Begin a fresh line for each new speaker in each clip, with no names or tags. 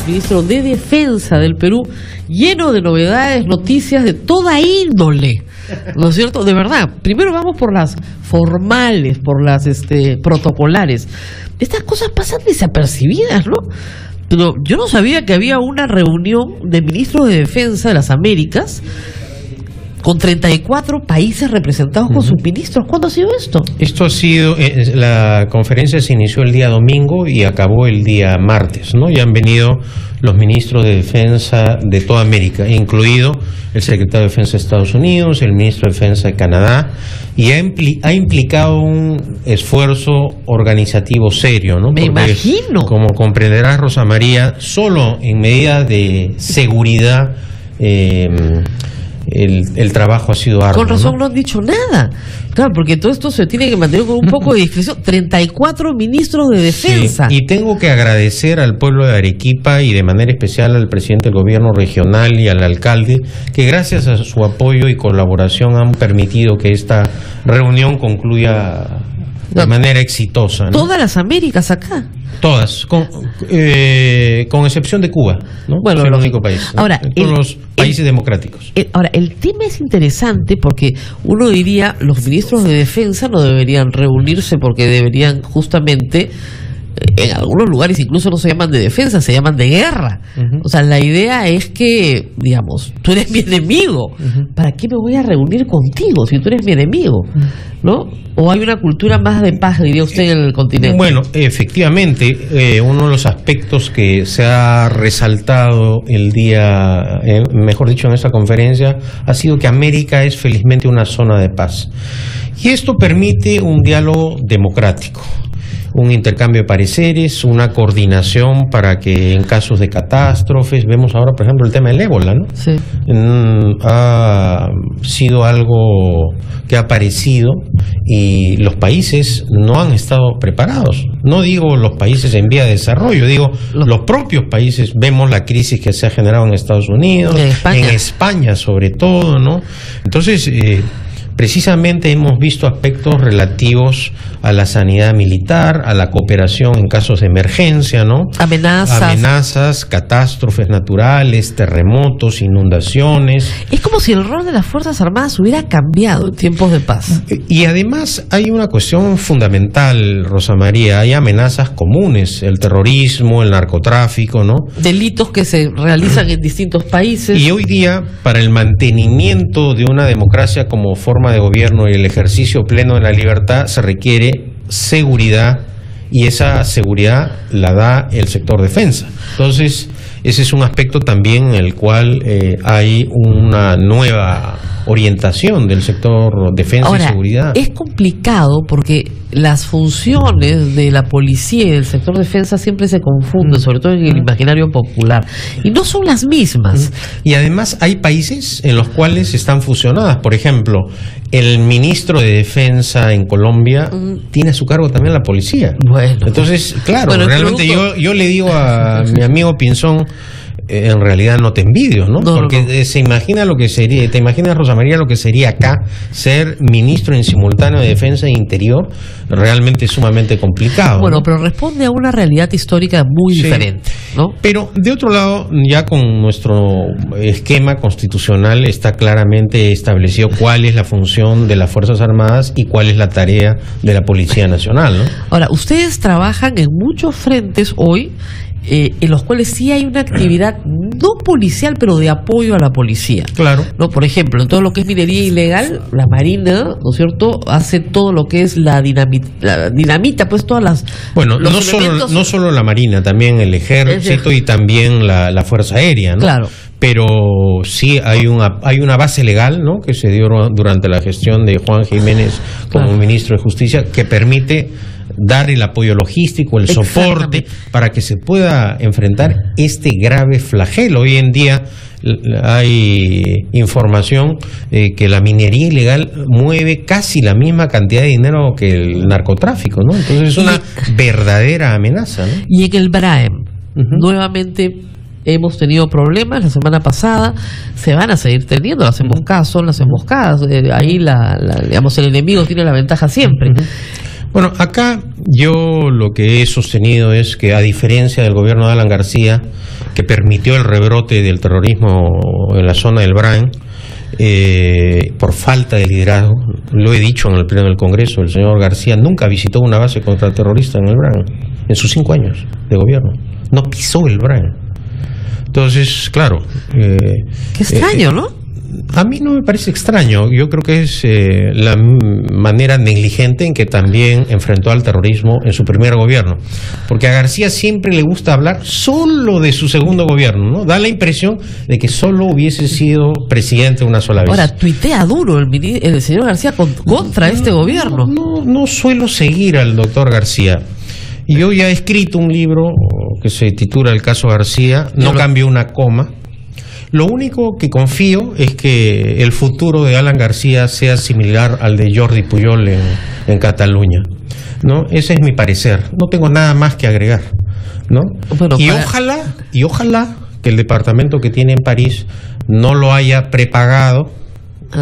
ministro de Defensa del Perú, lleno de novedades, noticias de toda índole, ¿no es cierto? De verdad, primero vamos por las formales, por las protocolares. Estas cosas pasan desapercibidas, ¿no? Pero yo no sabía que había una reunión de ministros de Defensa de las Américas con 34 países representados con sus ministros. ¿Cuándo ha sido esto?
Esto ha sido, la conferencia se inició el día domingo y acabó el día martes, ¿no? Ya han venido los ministros de Defensa de toda América, incluido el secretario de Defensa de Estados Unidos, el ministro de Defensa de Canadá, y ha implicado un esfuerzo organizativo serio, ¿no?
Me imagino.
Como comprenderás, Rosa María, solo en medida de seguridad el trabajo ha sido arduo.
Con razón no han dicho nada. Claro, porque todo esto se tiene que mantener con un poco de discreción. 34 ministros de defensa.
Sí, y tengo que agradecer al pueblo de Arequipa y de manera especial al presidente del gobierno regional y al alcalde, que gracias a su apoyo y colaboración han permitido que esta reunión concluya de manera exitosa, ¿no?
Todas las Américas acá.
Todas, con excepción de Cuba, ¿no?
Bueno,
es el único país, ¿no?
Ahora,
todos los países democráticos.
Ahora, el tema es interesante porque uno diría, los ministros de defensa no deberían reunirse porque deberían justamente, en algunos lugares incluso no se llaman de defensa, se llaman de guerra. O sea, la idea es que, digamos, tú eres mi enemigo. ¿Para qué me voy a reunir contigo si tú eres mi enemigo? ¿No? ¿O hay una cultura más de paz, diría usted, en el continente?
Bueno, efectivamente, uno de los aspectos que se ha resaltado el día, mejor dicho, en esta conferencia, ha sido que América es felizmente una zona de paz. Y esto permite un diálogo democrático, un intercambio de pareceres, una coordinación para que en casos de catástrofes, vemos ahora por ejemplo el tema del ébola, ¿no?
Sí.
Ha sido algo que ha aparecido y los países no han estado preparados. No digo los países en vía de desarrollo, digo los propios países. Vemos la crisis que se ha generado en Estados Unidos, en España sobre todo, ¿no? Entonces, precisamente hemos visto aspectos relativos a la sanidad militar, a la cooperación en casos de emergencia, ¿no? Amenazas, catástrofes naturales, terremotos, inundaciones.
Es como si el rol de las Fuerzas Armadas hubiera cambiado en tiempos de paz.
Y además hay una cuestión fundamental, Rosa María, hay amenazas comunes, el terrorismo, el narcotráfico, ¿no?
Delitos que se realizan en distintos países.
Y hoy día, para el mantenimiento de una democracia como forma de gobierno y el ejercicio pleno de la libertad, se requiere seguridad, y esa seguridad la da el sector defensa. Entonces, ese es un aspecto también en el cual hay una nueva orientación del sector defensa.
Ahora,
y seguridad.
Es complicado porque las funciones de la policía y del sector defensa siempre se confunden, sobre todo en el imaginario popular, y no son las mismas.
Y además hay países en los cuales están fusionadas. Por ejemplo, el ministro de Defensa en Colombia tiene a su cargo también la policía.
Bueno,
entonces, claro, realmente yo le digo a mi amigo Pinzón, en realidad no te envidio, ¿no? Porque se imagina lo que sería, te imaginas, Rosa María, lo que sería acá ser ministro en simultáneo de Defensa e Interior, realmente sumamente complicado.
Bueno,
¿no?
pero responde a una realidad histórica muy diferente, ¿no?
Pero de otro lado, ya con nuestro esquema constitucional está claramente establecido cuál es la función de las Fuerzas Armadas y cuál es la tarea de la Policía Nacional, ¿no?
Ahora, ustedes trabajan en muchos frentes hoy, en los cuales sí hay una actividad no policial, pero de apoyo a la policía.
Claro.
¿No? Por ejemplo, en todo lo que es minería ilegal, la Marina, ¿no es cierto?, hace todo lo que es la dinamita, pues todas las...
Bueno, no solo la Marina, también el Ejército y también la Fuerza Aérea, ¿no?
Claro.
Pero sí hay una base legal, ¿no?, que se dio durante la gestión de Juan Jiménez como ministro de Justicia, que permite dar el apoyo logístico, el soporte para que se pueda enfrentar este grave flagelo. Hoy en día hay información que la minería ilegal mueve casi la misma cantidad de dinero que el narcotráfico, ¿no? Entonces es una verdadera amenaza, ¿no? Y
en el BRAEM, nuevamente hemos tenido problemas la semana pasada, se van a seguir teniendo, le hacemos caso, las emboscadas, ahí digamos, el enemigo tiene la ventaja siempre.
Bueno, acá yo lo que he sostenido es que, a diferencia del gobierno de Alan García, que permitió el rebrote del terrorismo en la zona del Brain, por falta de liderazgo, lo he dicho en el pleno del Congreso, el señor García nunca visitó una base contraterrorista en el Brain, en sus 5 años de gobierno, no pisó el Brain. Entonces, claro...
Qué extraño, ¿no?
A mí no me parece extraño, yo creo que es la manera negligente en que también enfrentó al terrorismo en su primer gobierno, porque a García siempre le gusta hablar solo de su segundo gobierno, ¿no? Da la impresión de que solo hubiese sido presidente una sola vez.
Ahora, tuitea duro el señor García contra este gobierno.
No suelo seguir al doctor García. Yo ya he escrito un libro que se titula El caso García, no cambio una coma. Lo único que confío es que el futuro de Alan García sea similar al de Jordi Pujol en Cataluña, ¿no? Ese es mi parecer. No tengo nada más que agregar, ¿no? Bueno, ojalá que el departamento que tiene en París no lo haya prepagado,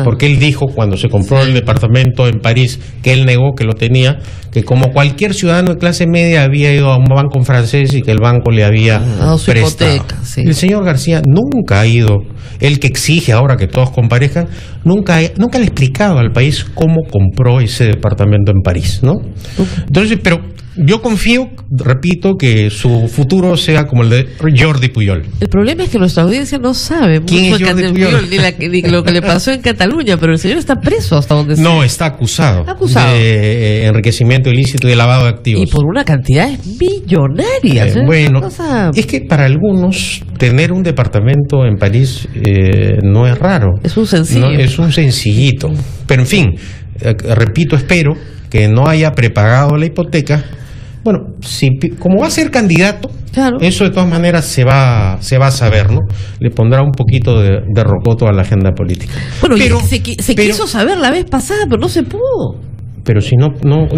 porque él dijo cuando se compró el departamento en París, que él negó que lo tenía, que como cualquier ciudadano de clase media había ido a un banco francés y que el banco le había prestado. Hipoteca, sí. El señor García nunca ha ido, él que exige ahora que todos comparezcan, nunca le ha explicado al país cómo compró ese departamento en París, ¿no? Entonces, pero yo confío, repito, que su futuro sea como el de Jordi Pujol.
El problema es que nuestra audiencia no sabe
quién es Jordi Pujol,
ni lo que le pasó en Cataluña, pero el señor está preso hasta donde sea.
No, está acusado de enriquecimiento ilícito y de lavado de activos.
Y por una cantidad millonaria.
Bueno, es que para algunos tener un departamento en París no es raro.
Es un sencillo.
No, es un sencillito. Pero en fin, repito, espero que no haya prepagado la hipoteca. Bueno, como va a ser candidato, claro, eso de todas maneras se va a saber, ¿no? Le pondrá un poquito de rocoto a la agenda política.
Bueno, pero se quiso saber la vez pasada, pero no se pudo.
Pero si no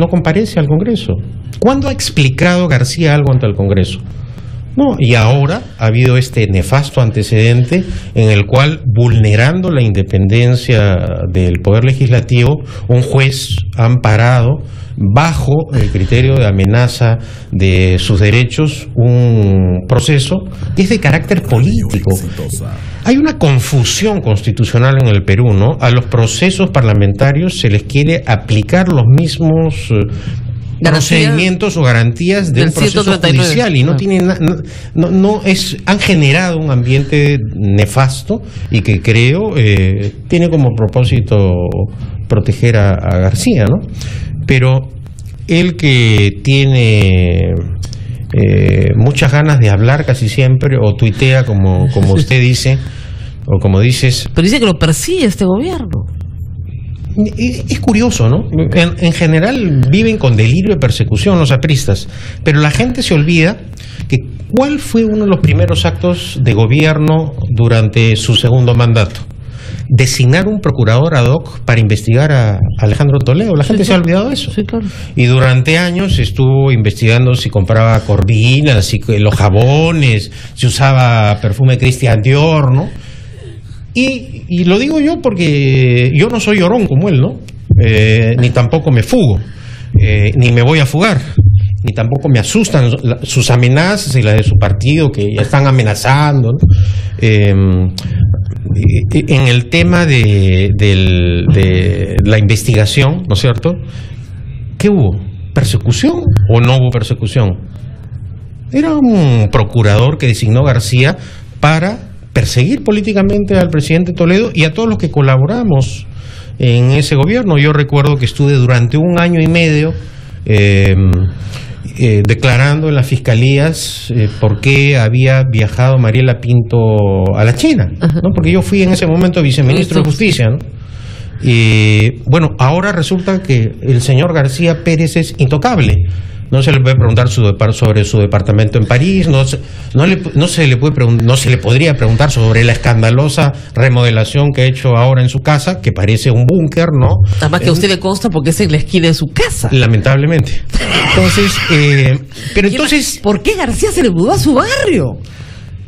comparece al Congreso. ¿Cuándo ha explicado García algo ante el Congreso? No, y ahora ha habido este nefasto antecedente en el cual, vulnerando la independencia del Poder Legislativo, un juez ha amparado, bajo el criterio de amenaza de sus derechos, un proceso que es de carácter político. Hay una confusión constitucional en el Perú, ¿no? A los procesos parlamentarios se les quiere aplicar los mismos procedimientos o garantías de un proceso judicial y no tienen han generado un ambiente nefasto y que creo tiene como propósito proteger a García, ¿no? Pero él, que tiene muchas ganas de hablar casi siempre, o tuitea como usted dice, o como dices,
pero dice que lo persigue este gobierno.
Es curioso, ¿no? En general viven con delirio de persecución los apristas, pero la gente se olvida que ¿cuál fue uno de los primeros actos de gobierno durante su segundo mandato? Designar un procurador ad hoc para investigar a Alejandro Toledo. La gente se ha olvidado de eso.
Sí, claro.
Y durante años estuvo investigando si compraba corvinas, si los jabones, si usaba perfume Christian Dior, ¿no? Y lo digo yo porque yo no soy llorón como él, ¿no? Ni tampoco me fugo, ni me voy a fugar, ni tampoco me asustan sus amenazas y las de su partido, que ya están amenazando, ¿no? En el tema de la investigación, ¿no es cierto? ¿Qué hubo? ¿Persecución o no hubo persecución? Era un procurador que designó García para perseguir políticamente al presidente Toledo y a todos los que colaboramos en ese gobierno. Yo recuerdo que estuve durante 1 año y medio declarando en las fiscalías por qué había viajado Mariela Pinto a la China, ¿no? Porque yo fui en ese momento viceministro de Justicia, ¿no? Y bueno, ahora resulta que el señor García Pérez es intocable. No se le puede preguntar sobre su departamento en París, no se le podría preguntar sobre la escandalosa remodelación que ha hecho ahora en su casa, que parece un búnker, ¿no?
Además que a usted le consta porque es en la esquina de su casa.
Lamentablemente. Entonces,
¿por qué García se le mudó a su barrio?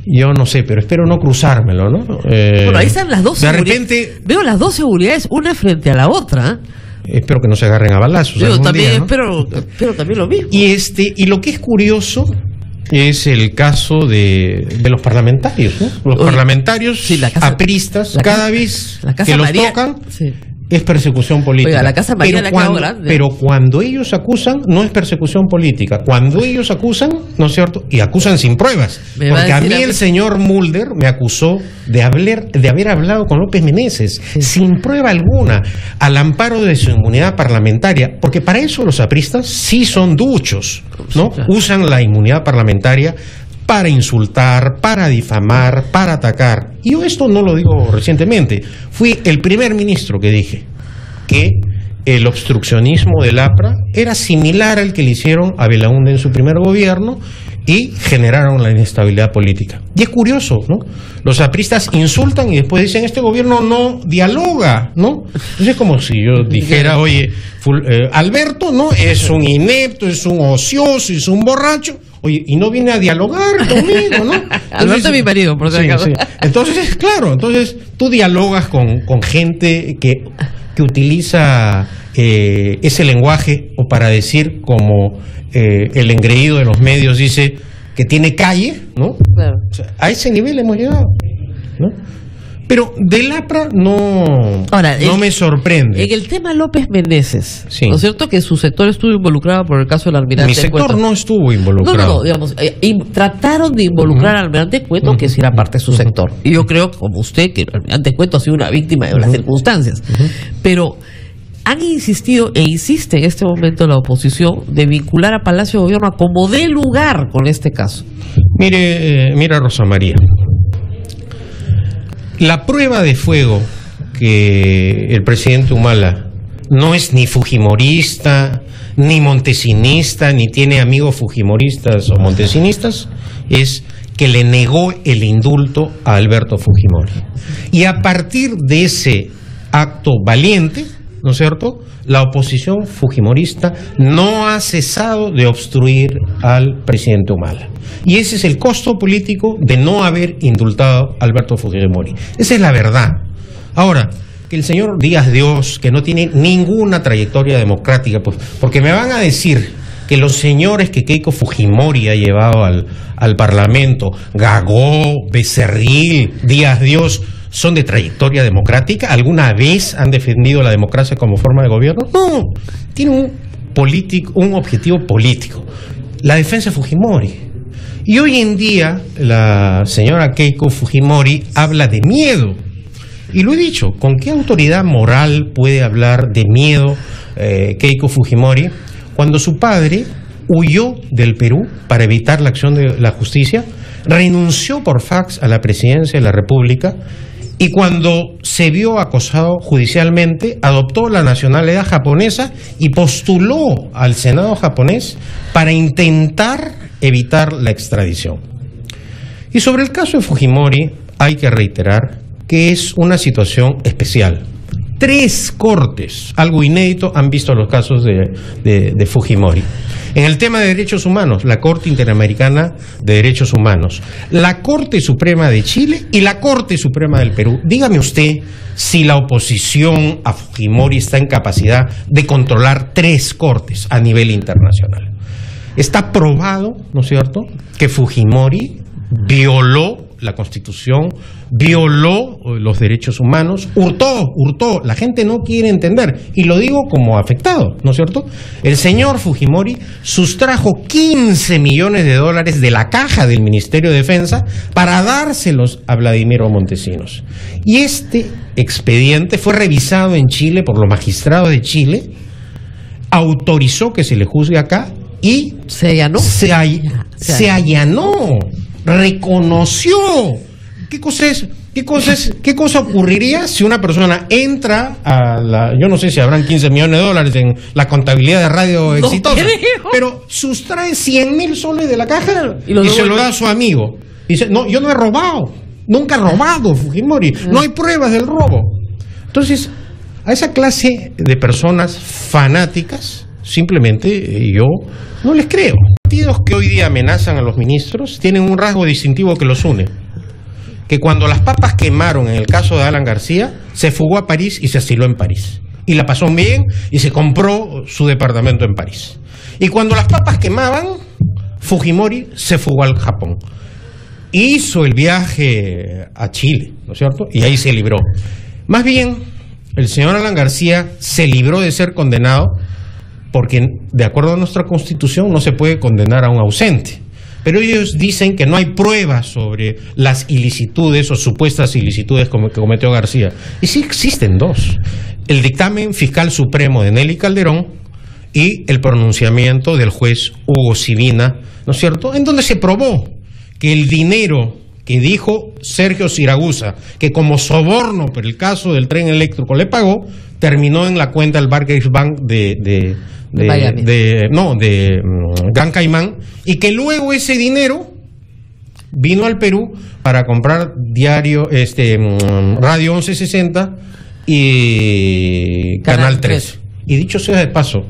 Yo no sé, pero espero no cruzármelo, ¿no?
Bueno, ahí están las dos
seguridades. De repente
veo las dos seguridades, una frente a la otra.
espero que no se agarren a balazos.
Yo también
día, ¿no?
espero también lo mismo.
Y lo que es curioso es el caso de los parlamentarios, ¿no? Los parlamentarios
sí,
apristas, cada vez que los tocan,
sí,
es persecución política.
Oiga, la Casa María le ha quedado grande.
Pero cuando ellos acusan, no es persecución política. Cuando ellos acusan, ¿no es cierto? Y acusan sin pruebas. Porque a mí el señor Mulder me acusó de haber hablado con López Meneses, sí, sin prueba alguna, al amparo de su inmunidad parlamentaria. Porque para eso los apristas sí son duchos, ¿no? Claro. Usan la inmunidad parlamentaria para insultar, para difamar, para atacar. Y yo esto no lo digo recientemente. Fui el primer ministro que dije que el obstruccionismo del APRA era similar al que le hicieron a Belaúnde en su primer gobierno y generaron la inestabilidad política. Y es curioso, ¿no? Los apristas insultan y después dicen, este gobierno no dialoga, ¿no? Entonces es como si yo dijera, oye, Alberto, ¿no? Es un inepto, es un ocioso, es un borracho. Oye, y no viene a dialogar conmigo, ¿no?
Alberto es mi marido, por si acaso.
Sí. Entonces, claro, tú dialogas con gente que utiliza ese lenguaje, o para decir como el engreído de los medios dice, que tiene calle, ¿no? Claro. O sea, a ese nivel hemos llegado, ¿no? Pero del APRA no me sorprende.
En el tema López Meneses,
sí,
¿no es cierto que su sector estuvo involucrado por el caso del almirante
Cueto? Mi sector no estuvo involucrado.
No, digamos, trataron de involucrar al almirante Cueto, que sí era parte de su sector. Y yo creo, como usted, que el almirante Cueto ha sido una víctima de las circunstancias. Pero han insistido e insiste en este momento la oposición de vincular a Palacio de Gobierno a como dé lugar con este caso.
Mira, Rosa María. La prueba de fuego que el presidente Humala no es ni fujimorista, ni montesinista, ni tiene amigos fujimoristas o montesinistas, es que le negó el indulto a Alberto Fujimori. Y a partir de ese acto valiente, ¿no es cierto?, la oposición fujimorista no ha cesado de obstruir al presidente Humala. Y ese es el costo político de no haber indultado a Alberto Fujimori. Esa es la verdad. Ahora, que el señor Díaz Dios, que no tiene ninguna trayectoria democrática, pues, porque me van a decir que los señores que Keiko Fujimori ha llevado al Parlamento, Gagó, Becerril, Díaz Dios, ¿son de trayectoria democrática? ¿Alguna vez han defendido la democracia como forma de gobierno? No, tiene un objetivo político, la defensa de Fujimori. Y hoy en día la señora Keiko Fujimori habla de miedo. Y lo he dicho, ¿con qué autoridad moral puede hablar de miedo Keiko Fujimori cuando su padre huyó del Perú para evitar la acción de la justicia, renunció por fax a la presidencia de la República y cuando se vio acosado judicialmente adoptó la nacionalidad japonesa y postuló al Senado japonés para intentar evitar la extradición? Y sobre el caso de Fujimori hay que reiterar que es una situación especial. 3 cortes, algo inédito, han visto los casos de Fujimori. En el tema de derechos humanos, la Corte Interamericana de Derechos Humanos, la Corte Suprema de Chile y la Corte Suprema del Perú. Dígame usted si la oposición a Fujimori está en capacidad de controlar 3 cortes a nivel internacional. Está probado, ¿no es cierto?, que Fujimori violó la Constitución, violó los derechos humanos, hurtó. La gente no quiere entender, y lo digo como afectado, ¿no es cierto? El señor Fujimori sustrajo $15 millones de la caja del Ministerio de Defensa para dárselos a Vladimiro Montesinos. Y este expediente fue revisado en Chile por los magistrados de Chile, autorizó que se le juzgue acá y
se allanó.
Se allanó. Reconoció. ¿Qué cosa ocurriría si una persona entra a yo no sé si habrán $15 millones en la contabilidad de Radio Exitosa, pero sustrae 100.000 soles de la caja y se lo da a su amigo? Y dice, no, yo no he robado, nunca he robado, Fujimori, no hay pruebas del robo. Entonces, a esa clase de personas fanáticas, simplemente yo no les creo. Los partidos que hoy día amenazan a los ministros tienen un rasgo distintivo que los une: que cuando las papas quemaron en el caso de Alan García, se fugó a París y se asiló en París. y la pasó bien y se compró su departamento en París. Y cuando las papas quemaban, Fujimori se fugó al Japón. Hizo el viaje a Chile, ¿no es cierto? Y ahí se libró. Más bien, el señor Alan García se libró de ser condenado porque, de acuerdo a nuestra Constitución, no se puede condenar a un ausente. Pero ellos dicen que no hay pruebas sobre las ilicitudes o supuestas ilicitudes que cometió García. Y sí existen dos: el dictamen fiscal supremo de Nelly Calderón y el pronunciamiento del juez Hugo Sibina, ¿no es cierto?, en donde se probó que el dinero que dijo Sergio Siragusa, que como soborno por el caso del tren eléctrico le pagó, terminó en la cuenta del Barclays Bank de Gran Caimán, y que luego ese dinero vino al Perú para comprar Radio 1160 y Canal 13. Y dicho sea de paso,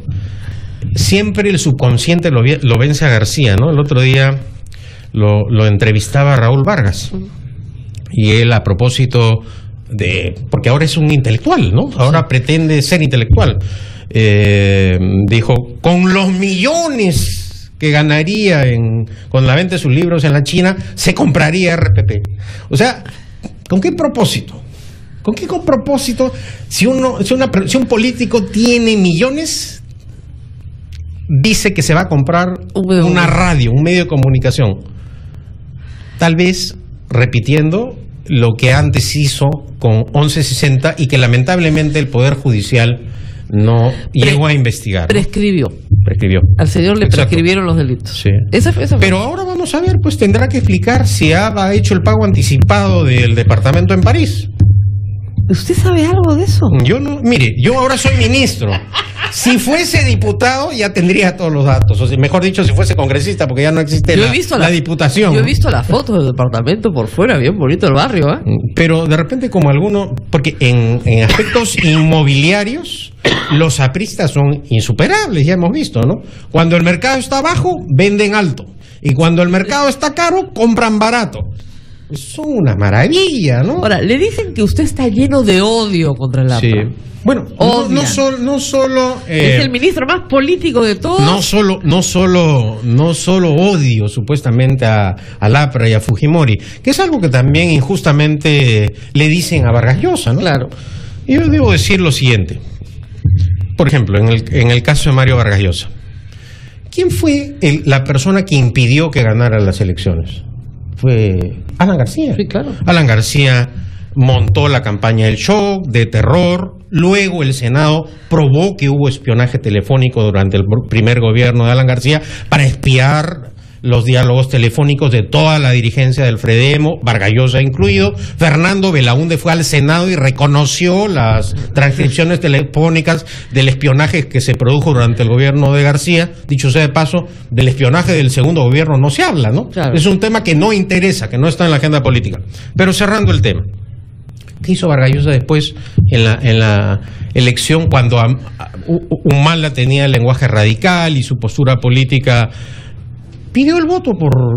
siempre el subconsciente lo vence a García, ¿no? El otro día lo entrevistaba Raúl Vargas, y él, a propósito porque ahora es un intelectual, ¿no? Ahora pretende ser intelectual. Dijo, con los millones que ganaría con la venta de sus libros en la China, se compraría RPP. O sea, ¿con qué propósito? ¿Con qué propósito? Si un político tiene millones, dice que se va a comprar una radio, un medio de comunicación. Tal vez repitiendo lo que antes hizo con 1160 y que lamentablemente el Poder Judicial no llegó a investigar.
Prescribió. Al señor le prescribieron los delitos.
Sí.
Esa fue.
Pero ahora vamos a ver, pues tendrá que explicar si ha hecho el pago anticipado del departamento en París.
¿Usted sabe algo de eso?
Yo no, mire, yo ahora soy ministro. Si fuese diputado ya tendría todos los datos, o sea, mejor dicho, si fuese congresista, porque ya no existe la diputación.
Yo he visto las fotos del departamento por fuera, bien bonito el barrio, ¿eh?
Pero de repente, como alguno, porque en aspectos inmobiliarios los apristas son insuperables, ya hemos visto, ¿no? Cuando el mercado está bajo, venden alto, y cuando el mercado está caro, compran barato. Son una maravilla, ¿no?
Ahora, le dicen que usted está lleno de odio contra el APRA.
Sí. Bueno, no solo
es el ministro más político de todos.
No solo odio supuestamente al APRA y a Fujimori, que es algo que también injustamente le dicen a Vargas Llosa, ¿no?
Claro.
Yo debo decir lo siguiente. Por ejemplo, en el caso de Mario Vargas Llosa, ¿quién fue la persona que impidió que ganara las elecciones? Fue Alan García.
Sí, claro.
Alan García montó la campaña del shock, de terror. Luego el Senado probó que hubo espionaje telefónico durante el primer gobierno de Alan García para espiar los diálogos telefónicos de toda la dirigencia del Fredemo, Vargas Llosa incluido. Fernando Belaúnde fue al Senado y reconoció las transcripciones telefónicas del espionaje que se produjo durante el gobierno de García. Dicho sea de paso, del espionaje del segundo gobierno no se habla, ¿no?
Claro.
Es un tema que no interesa, que no está en la agenda política. Pero cerrando el tema, ¿qué hizo Vargas Llosa después en la elección, cuando Humala tenía el lenguaje radical y su postura política? Pidió el voto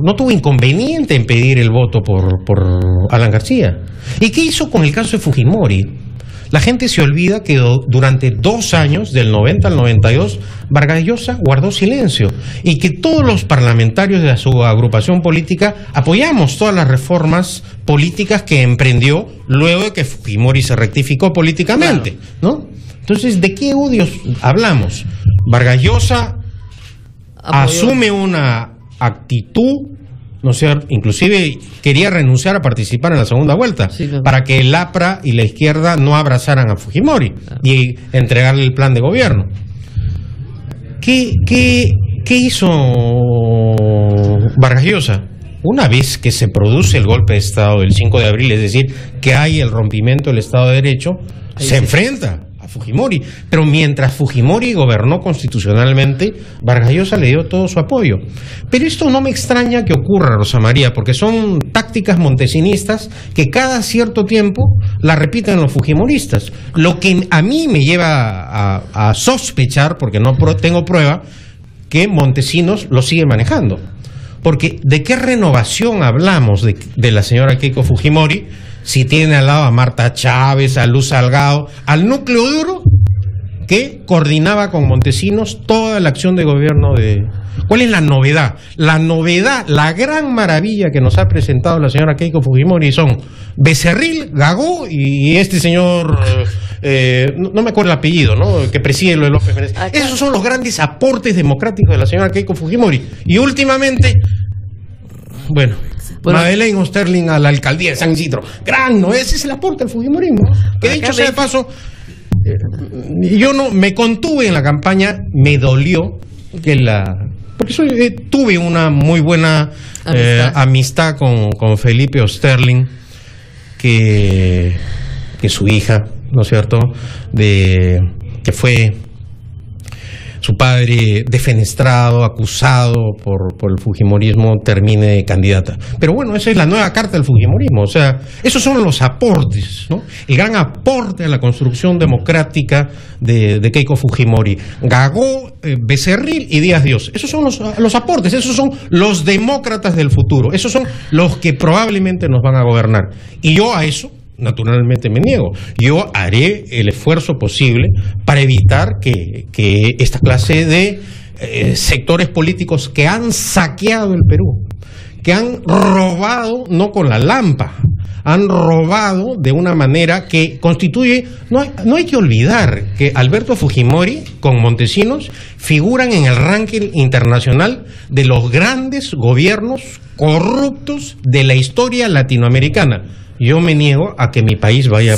no tuvo inconveniente en pedir el voto por Alan García. ¿Y qué hizo con el caso de Fujimori? La gente se olvida que durante 2 años, del 90 al 92, Vargas Llosa guardó silencio, y que todos los parlamentarios de su agrupación política apoyamos todas las reformas políticas que emprendió luego de que Fujimori se rectificó políticamente, ¿no? Entonces, ¿de qué odios hablamos? Vargas Llosa asume una actitud, no sé, inclusive quería renunciar a participar en la segunda vuelta,
sí, no,
para que el APRA y la izquierda no abrazaran a Fujimori y entregarle el plan de gobierno. ¿Qué hizo Vargas Llosa? Una vez que se produce el golpe de Estado del 5 de abril, es decir, que hay el rompimiento del Estado de Derecho, se enfrenta a Fujimori. Pero mientras Fujimori gobernó constitucionalmente, Vargas Llosa le dio todo su apoyo. Pero esto no me extraña que ocurra, Rosa María, porque son tácticas montesinistas que cada cierto tiempo la repiten los fujimoristas. Lo que a mí me lleva a sospechar, porque no tengo prueba, que Montesinos lo sigue manejando. Porque ¿de qué renovación hablamos de la señora Keiko Fujimori si tiene al lado a Marta Chávez, a Luz Salgado, al núcleo duro que coordinaba con Montesinos toda la acción de gobierno de... ¿Cuál es la novedad? La novedad, la gran maravilla que nos ha presentado la señora Keiko Fujimori son Becerril, Gagó y este señor, no me acuerdo el apellido, ¿no? Que preside lo de López Menezes. Esos son los grandes aportes democráticos de la señora Keiko Fujimori. Y últimamente, bueno, Madeleine Osterling a la alcaldía de San Isidro. Gran, ¿no? Ese es el aporte del Fujimorismo. Que dicho sea de paso, yo no me contuve en la campaña, me dolió que porque tuve una muy buena amistad con Felipe Osterling, que su hija, ¿no es cierto?, que fue su padre defenestrado, acusado por el fujimorismo, termine candidata. Pero bueno, esa es la nueva carta del fujimorismo. O sea, esos son los aportes, ¿no? El gran aporte a la construcción democrática de Keiko Fujimori. Gagó, Becerril y Díaz Dios. Esos son los aportes, esos son los demócratas del futuro. Esos son los que probablemente nos van a gobernar. Y yo a eso naturalmente me niego. Yo haré el esfuerzo posible para evitar que esta clase de sectores políticos que han saqueado el Perú, que han robado, no con la lampa, han robado de una manera que constituye... No hay que olvidar que Alberto Fujimori con Montesinos figuran en el ranking internacional de los grandes gobiernos corruptos de la historia latinoamericana. Yo me niego a que mi país vaya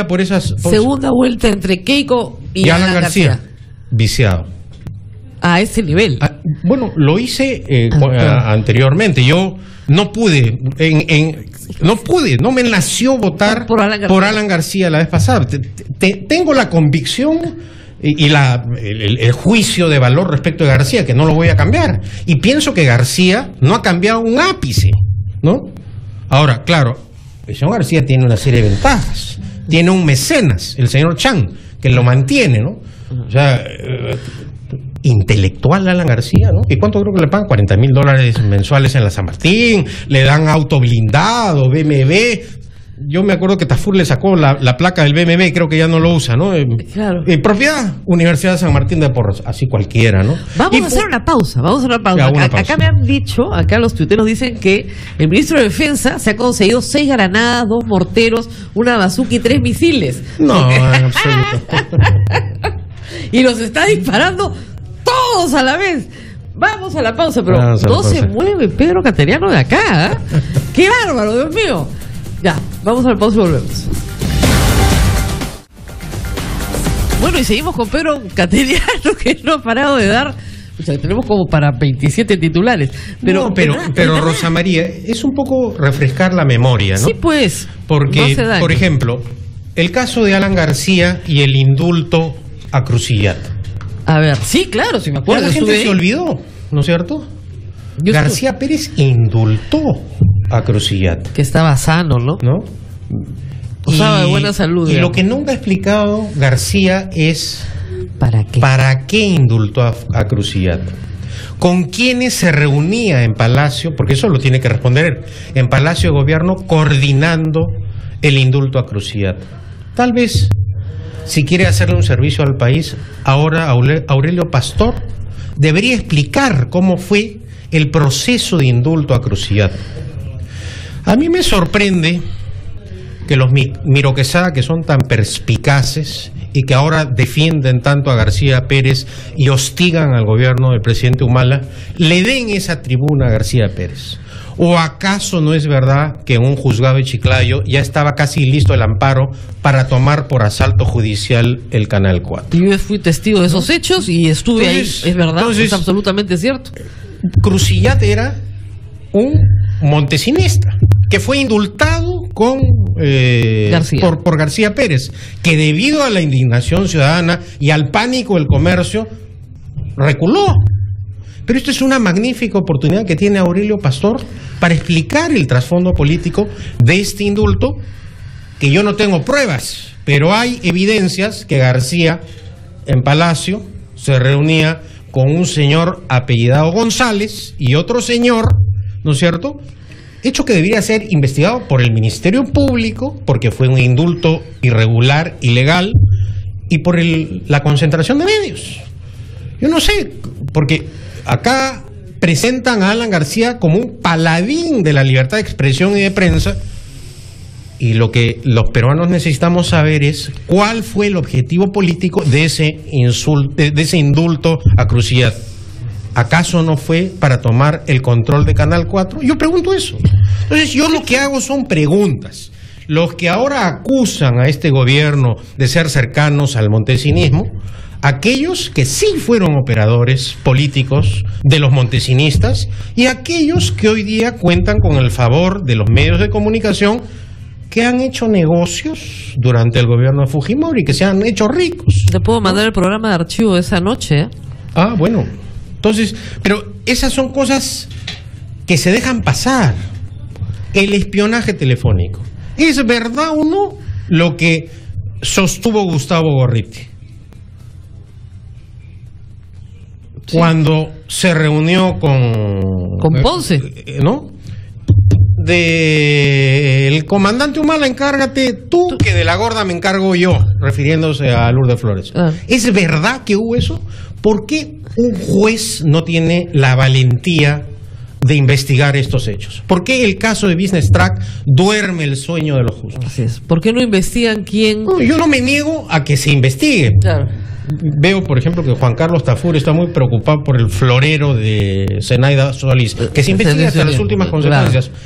por esas...
Segunda vuelta entre Keiko y
Alan García. Viciado.
A ese nivel.
Bueno, lo hice anteriormente. Yo no pude, no me nació votar por Alan García la vez pasada. Tengo la convicción y el juicio de valor respecto de García, que no lo voy a cambiar. Y pienso que García no ha cambiado un ápice, ¿no? Ahora, claro, el señor García tiene una serie de ventajas. Tiene un mecenas, el señor Chan, que lo mantiene, ¿no? O sea, intelectual Alan García, ¿no? ¿Y cuánto creo que le pagan? $40,000 mensuales en la San Martín, le dan auto blindado, BMW. Yo me acuerdo que Tafur le sacó la placa del BMW, creo que ya no lo usa, ¿no?
Claro.
Propiedad, Universidad de San Martín de Porres, así cualquiera, ¿no?
Vamos a hacer una pausa. Acá me han dicho, acá los tuiteros dicen que el ministro de Defensa se ha conseguido 6 granadas, 2 morteros, una bazooka y 3 misiles.
No, en absoluto.
Y los está disparando todos a la vez. Vamos a la pausa, pero no se mueve Pedro Cateriano de acá, ¿eh? ¡Qué bárbaro, Dios mío! Ya, vamos a la pausa y volvemos. Bueno, y seguimos con Pedro Cateriano, que no ha parado de dar... O sea, tenemos como para 27 titulares. Pero
Rosa María, es un poco refrescar la memoria, ¿no?
Sí, pues.
Porque, no por ejemplo, el caso de Alan García y el indulto a Crucillat.
A ver, sí, claro, si me acuerdo.
La gente se olvidó, ¿no es cierto? García Pérez indultó a Crucillat.
Que estaba sano, ¿no? Estaba de buena salud.
Y lo que nunca ha explicado García es... ¿Para qué indultó a Crucillat? ¿Con quiénes se reunía en Palacio? Porque eso lo tiene que responder él. En Palacio de Gobierno coordinando el indulto a Crucillat. Tal vez, si quiere hacerle un servicio al país, ahora Aurelio Pastor debería explicar cómo fue el proceso de indulto a Crucillat. A mí me sorprende que los Miro Quesada, que son tan perspicaces y que ahora defienden tanto a García Pérez y hostigan al gobierno del presidente Humala, le den esa tribuna a García Pérez. ¿O acaso no es verdad que en un juzgado de Chiclayo ya estaba casi listo el amparo para tomar por asalto judicial el Canal 4?
Yo fui testigo de esos hechos y estuve ahí, es verdad, es absolutamente cierto.
Crucillat era un montesinista que fue indultado por García Pérez, que debido a la indignación ciudadana y al pánico del comercio reculó. Pero esto es una magnífica oportunidad que tiene Aurelio Pastor para explicar el trasfondo político de este indulto, que yo no tengo pruebas, pero hay evidencias que García en Palacio se reunía con un señor apellidado González y otro señor, ¿no es cierto?, hecho que debería ser investigado por el Ministerio Público, porque fue un indulto irregular, ilegal, y por la concentración de medios. Yo no sé, porque acá presentan a Alan García como un paladín de la libertad de expresión y de prensa, y lo que los peruanos necesitamos saber es cuál fue el objetivo político de ese indulto a Cruciat. ¿Acaso no fue para tomar el control de Canal 4? Yo pregunto eso. Entonces yo lo que hago son preguntas. Los que ahora acusan a este gobierno de ser cercanos al montesinismo, aquellos que sí fueron operadores políticos de los montesinistas y aquellos que hoy día cuentan con el favor de los medios de comunicación que han hecho negocios durante el gobierno de Fujimori, que se han hecho ricos.
Te puedo mandar el programa de archivo de esa noche, ¿eh?
Ah, bueno. Entonces, pero esas son cosas que se dejan pasar. El espionaje telefónico. ¿Es verdad o no lo que sostuvo Gustavo Gorriti? Sí. Cuando se reunió con
Ponce,
¿no? Del comandante Humala, encárgate tú, que de la gorda me encargo yo, refiriéndose a Lourdes Flores. ¿Es verdad que hubo eso? ¿Por qué un juez no tiene la valentía de investigar estos hechos? ¿Por qué el caso de Business Track duerme el sueño de los justos?
Así es. ¿Por qué no investigan quién?
No, yo no me niego a que se investigue.
Claro.
Veo, por ejemplo, que Juan Carlos Tafur está muy preocupado por el florero de Zenaida Solís, que se investigue hasta las últimas consecuencias. Claro.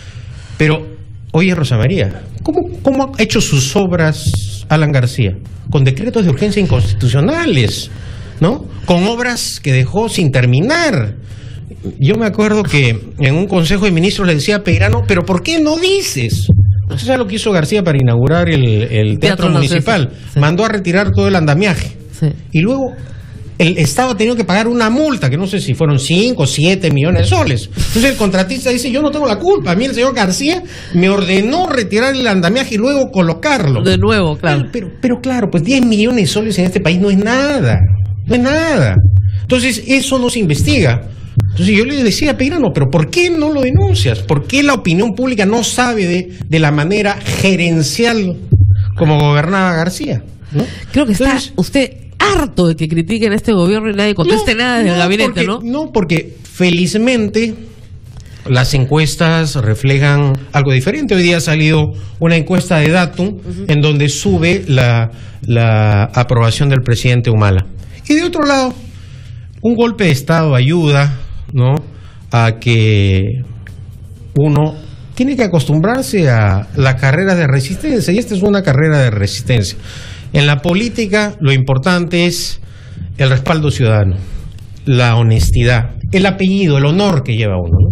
Pero, oye, Rosa María, ¿cómo ha hecho sus obras Alan García? Con decretos de urgencia inconstitucionales, ¿no? Con obras que dejó sin terminar. Yo me acuerdo que en un consejo de ministros le decía a Peirano, ¿pero por qué no dices? ¿Usted sabe lo que hizo García para inaugurar el teatro municipal? Sí. Mandó a retirar todo el andamiaje. Sí. Y luego el Estado ha tenido que pagar una multa, que no sé si fueron 5 o 7 millones de soles. Entonces el contratista dice, yo no tengo la culpa. A mí el señor García me ordenó retirar el andamiaje y luego colocarlo.
De nuevo, claro.
Pero claro, pues 10 millones de soles en este país no es nada. No es nada. Entonces eso no se investiga. Entonces yo le decía a Peirano, pero ¿por qué no lo denuncias? ¿Por qué la opinión pública no sabe de la manera gerencial como gobernaba García? ¿No?
Creo que está usted harto de que critiquen este gobierno y nadie conteste nada desde el gabinete, ¿no?
No, porque felizmente las encuestas reflejan algo diferente. Hoy día ha salido una encuesta de Datum en donde sube la aprobación del presidente Humala. Y de otro lado, un golpe de Estado ayuda, ¿no?, a que uno tiene que acostumbrarse a las carreras de resistencia, y esta es una carrera de resistencia. En la política lo importante es el respaldo ciudadano, la honestidad, el apellido, el honor que lleva uno, ¿no?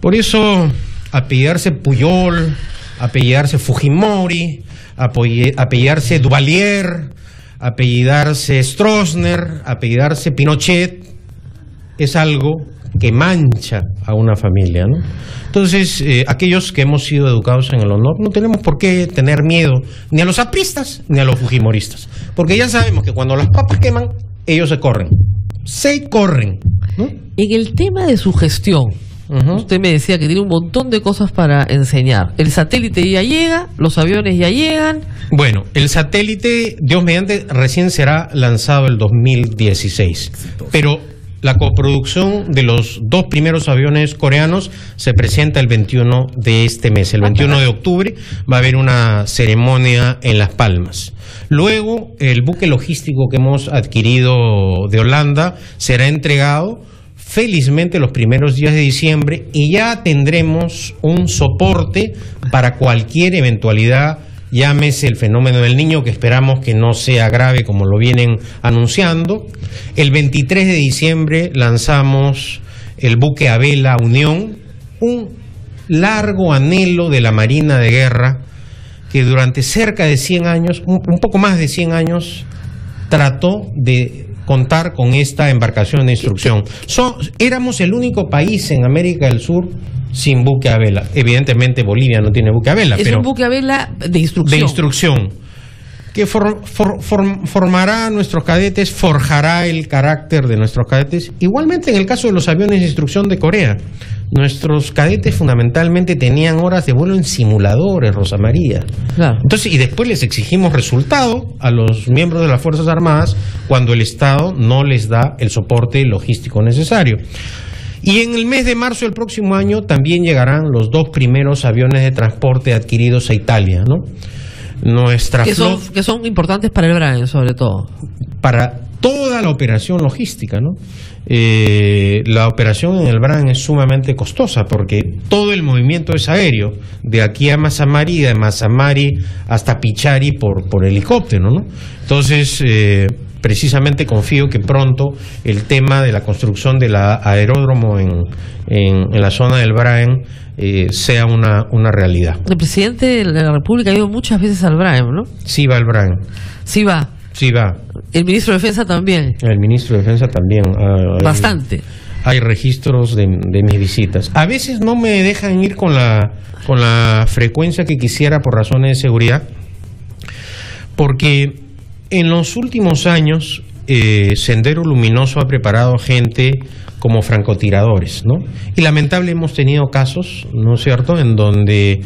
Por eso apellidarse Puyol, apellidarse Fujimori, apellidarse Duvalier, apellidarse Stroessner, apellidarse Pinochet, es algo que mancha a una familia, ¿no? Entonces, aquellos que hemos sido educados en el honor, no tenemos por qué tener miedo ni a los apristas ni a los fujimoristas, porque ya sabemos que cuando las papas queman, ellos se corren, ¿no?
En el tema de su gestión, usted me decía que tiene un montón de cosas para enseñar. El satélite ya llega, los aviones ya llegan.
Bueno, el satélite, Dios mediante, recién será lanzado el 2016, pero la coproducción de los 2 primeros aviones coreanos se presenta el 21 de este mes. El 21 de octubre va a haber una ceremonia en Las Palmas. Luego, el buque logístico que hemos adquirido de Holanda será entregado felizmente los primeros días de diciembre y ya tendremos un soporte para cualquier eventualidad, llámese el fenómeno del Niño, que esperamos que no sea grave como lo vienen anunciando. El 23 de diciembre lanzamos el buque a vela Unión, un largo anhelo de la Marina de Guerra que durante cerca de 100 años, un poco más de 100 años, trató de contar con esta embarcación de instrucción. Éramos el único país en América del Sur sin buque a vela. Evidentemente Bolivia no tiene buque a vela.
Es un buque a vela de instrucción.
De instrucción. que formará a nuestros cadetes, forjará el carácter de nuestros cadetes. Igualmente en el caso de los aviones de instrucción de Corea, nuestros cadetes fundamentalmente tenían horas de vuelo en simuladores, Rosa María.
Claro.
Entonces, y después les exigimos resultado a los miembros de las Fuerzas Armadas cuando el Estado no les da el soporte logístico necesario. Y en el mes de marzo del próximo año también llegarán los 2 primeros aviones de transporte adquiridos a Italia, ¿no?
Que son importantes para el BRAEN, sobre todo.
Para toda la operación logística, ¿no? La operación en el BRAEN es sumamente costosa porque todo el movimiento es aéreo, de aquí a Mazamari y de Mazamari hasta Pichari por helicóptero, ¿no? Entonces, precisamente confío que pronto el tema de la construcción del aeródromo en la zona del BRAEN sea una realidad.
El presidente de la República ha ido muchas veces al BRAEN, ¿no?
Sí va al BRAEN.
Sí va.
Sí va.
El ministro de Defensa también.
El ministro de Defensa también.
Bastante.
Hay registros de mis visitas. A veces no me dejan ir con la frecuencia que quisiera por razones de seguridad, porque en los últimos años Sendero Luminoso ha preparado gente como francotiradores, ¿no? Y lamentable hemos tenido casos, ¿no es cierto?, en donde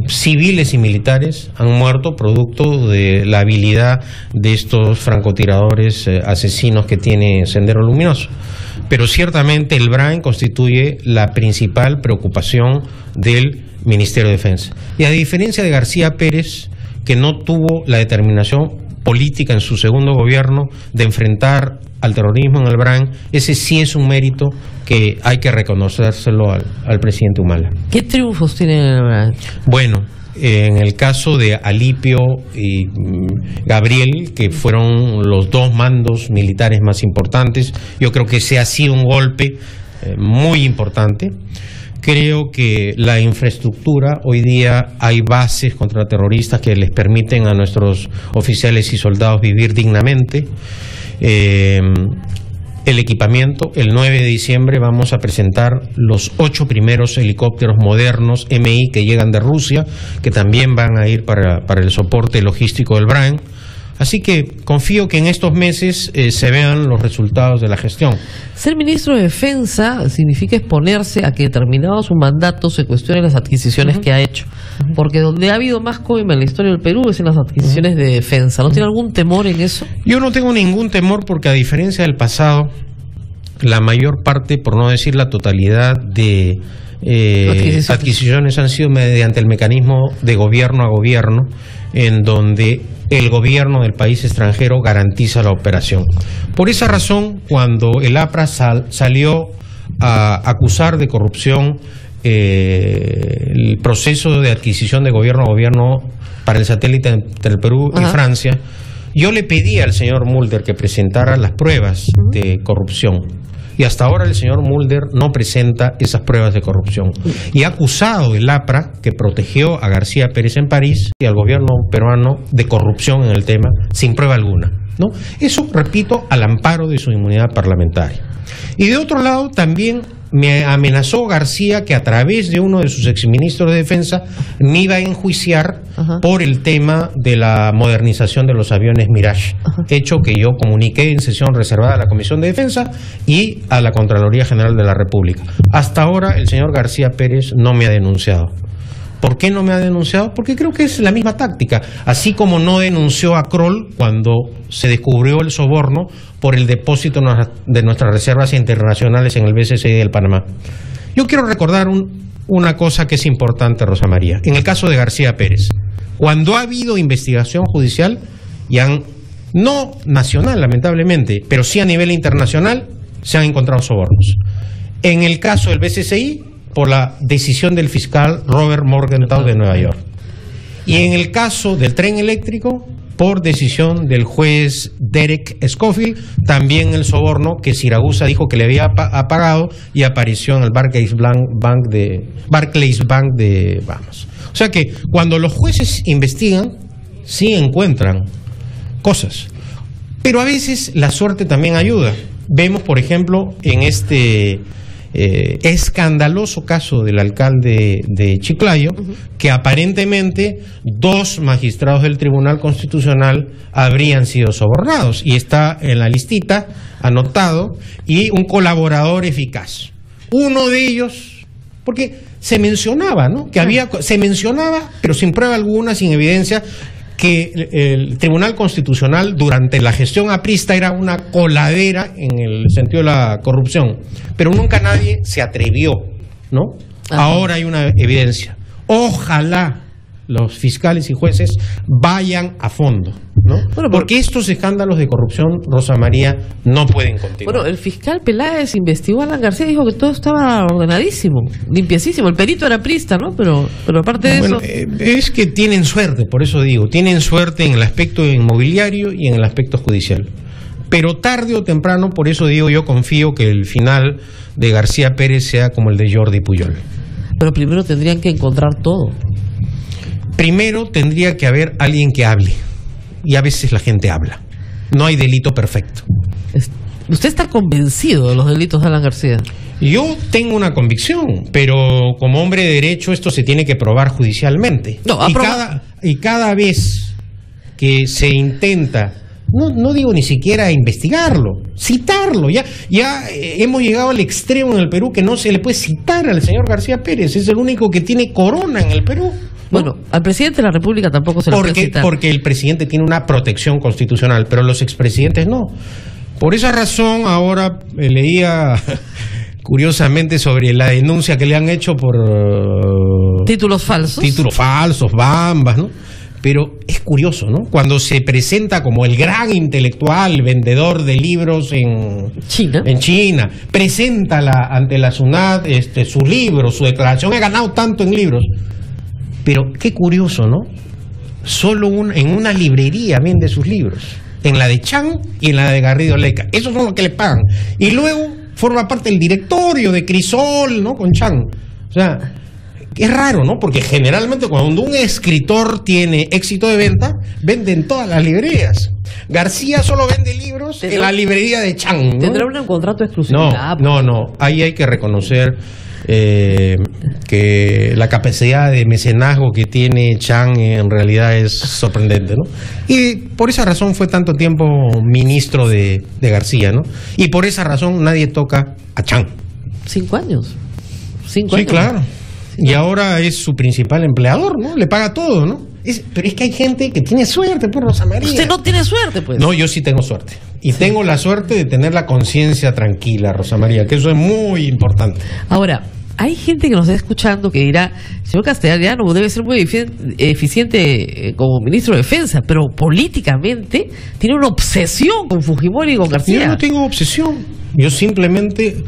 civiles y militares han muerto producto de la habilidad de estos francotiradores asesinos que tiene Sendero Luminoso. Pero ciertamente el BRAEN constituye la principal preocupación del Ministerio de Defensa. Y a diferencia de García Pérez, que no tuvo la determinación política en su segundo gobierno de enfrentar al terrorismo en el BRAEN, ese sí es un mérito que hay que reconocérselo al presidente Humala.
¿Qué triunfos tiene el BRAEN?
Bueno, en el caso de Alipio y Gabriel, que fueron los 2 mandos militares más importantes, yo creo que ese ha sido un golpe muy importante. Creo que la infraestructura, hoy día hay bases contraterroristas que les permiten a nuestros oficiales y soldados vivir dignamente. El equipamiento, el 9 de diciembre vamos a presentar los 8 primeros helicópteros modernos MI que llegan de Rusia, que también van a ir para el soporte logístico del BRAEN. Así que confío que en estos meses se vean los resultados de la gestión.
Ser ministro de Defensa significa exponerse a que terminado su mandato se cuestionen las adquisiciones que ha hecho. Porque donde ha habido más coima en la historia del Perú es en las adquisiciones de defensa. ¿No tiene algún temor en eso?
Yo no tengo ningún temor porque, a diferencia del pasado, la mayor parte, por no decir la totalidad de adquisiciones han sido mediante el mecanismo de gobierno a gobierno, en donde el gobierno del país extranjero garantiza la operación. Por esa razón, cuando el APRA salió a acusar de corrupción el proceso de adquisición de gobierno a gobierno para el satélite entre el Perú y Francia, yo le pedí al señor Mulder que presentara las pruebas de corrupción. Y hasta ahora el señor Mulder no presenta esas pruebas de corrupción. Y ha acusado el APRA, que protegió a García Pérez en París, y al gobierno peruano de corrupción en el tema, sin prueba alguna, ¿no? Eso, repito, al amparo de su inmunidad parlamentaria. Y de otro lado, también me amenazó García que a través de uno de sus exministros de Defensa me iba a enjuiciar por el tema de la modernización de los aviones Mirage, hecho que yo comuniqué en sesión reservada a la Comisión de Defensa y a la Contraloría General de la República. Hasta ahora el señor García Pérez no me ha denunciado. ¿Por qué no me ha denunciado? Porque creo que es la misma táctica, así como no denunció a Kroll cuando se descubrió el soborno por el depósito de nuestras reservas internacionales en el BCCI del Panamá. Yo quiero recordar una cosa que es importante, Rosa María. En el caso de García Pérez, cuando ha habido investigación judicial, no nacional lamentablemente, pero sí a nivel internacional, se han encontrado sobornos. En el caso del BCCI, por la decisión del fiscal Robert Morgenthau de Nueva York. Y en el caso del tren eléctrico, por decisión del juez Derek Scofield, también el soborno que Siragusa dijo que le había pagado y apareció en el Barclays Bank de Bahamas. O sea que cuando los jueces investigan, sí encuentran cosas. Pero a veces la suerte también ayuda. Vemos, por ejemplo, en este escandaloso caso del alcalde de Chiclayo, que aparentemente 2 magistrados del Tribunal Constitucional habrían sido sobornados, y está en la listita anotado, y un colaborador eficaz. Uno de ellos, porque se mencionaba, ¿no? Se mencionaba, pero sin prueba alguna, sin evidencia, que el Tribunal Constitucional durante la gestión aprista era una coladera en el sentido de la corrupción, pero nunca nadie se atrevió, ¿no? Ahora hay una evidencia. Ojalá los fiscales y jueces vayan a fondo, ¿no? Bueno, porque estos escándalos de corrupción, Rosa María, no pueden continuar.
Bueno, el fiscal Peláez investigó a Alan García y dijo que todo estaba ordenadísimo, limpiecísimo. El perito era aprista, ¿no? Pero aparte de eso...
Es que tienen suerte, por eso digo, tienen suerte en el aspecto inmobiliario y en el aspecto judicial. Pero tarde o temprano, por eso digo, yo confío que el final de García Pérez sea como el de Jordi Pujol.
Pero primero tendrían que encontrar todo.
Primero tendría que haber alguien que hable, y a veces la gente habla. No hay delito perfecto.
¿Usted está convencido de los delitos de Alan García?
Yo tengo una convicción, pero como hombre de derecho esto se tiene que probar judicialmente. Y cada vez que se intenta, no digo ni siquiera investigarlo, citarlo, ya hemos llegado al extremo en el Perú que no se le puede citar al señor García Pérez, es el único que tiene corona en el Perú.
Bueno, al presidente de la República tampoco se lo puede citar.
Porque el presidente tiene una protección constitucional, pero los expresidentes no. Por esa razón, ahora leía curiosamente sobre la denuncia que le han hecho por...
títulos falsos.
Títulos falsos, bambas, ¿no? Pero es curioso, ¿no? Cuando se presenta como el gran intelectual, vendedor de libros en China, presenta ante la SUNAT sus libros, su declaración, he ganado tanto en libros. Pero qué curioso, ¿no? Solo en una librería vende sus libros, en la de Chan y en la de Garrido Leca. Esos son los que le pagan. Y luego forma parte del directorio de Crisol, ¿no? Con Chan. O sea, es raro, ¿no? Porque generalmente cuando un escritor tiene éxito de venta, vende en todas las librerías. García solo vende libros en la librería de Chan, ¿no?
¿Tendrá un contrato de exclusividad?
No. Ahí hay que reconocer que la capacidad de mecenazgo que tiene Chan en realidad es sorprendente, ¿no? Y por esa razón fue tanto tiempo ministro de García, ¿no? Y por esa razón nadie toca a Chan.
5 años. 5
años. Sí, claro. Y ahora es su principal empleador, ¿no? Le paga todo, ¿no? Pero es que hay gente que tiene suerte, pues, Rosa María.
Usted no tiene suerte, pues.
No, yo sí tengo suerte. Y tengo la suerte de tener la conciencia tranquila, Rosa María, que eso es muy importante.
Ahora, hay gente que nos está escuchando que dirá, señor Castellano debe ser muy eficiente como ministro de Defensa, pero políticamente tiene una obsesión con Fujimori y con García.
Yo no tengo obsesión, yo simplemente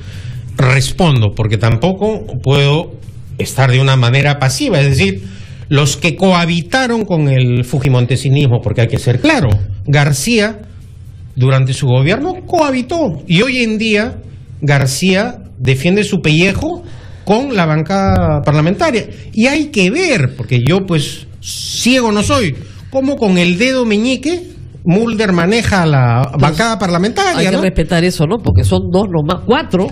respondo, porque tampoco puedo estar de una manera pasiva, es decir, los que cohabitaron con el fujimontesinismo, porque hay que ser claro, García durante su gobierno cohabitó, y hoy en día García defiende su pellejo con la bancada parlamentaria, y hay que ver, porque yo pues ciego no soy, cómo con el dedo meñique Mulder maneja la bancada parlamentaria.
Hay que respetar eso, ¿no? Porque son 2 nomás, 4.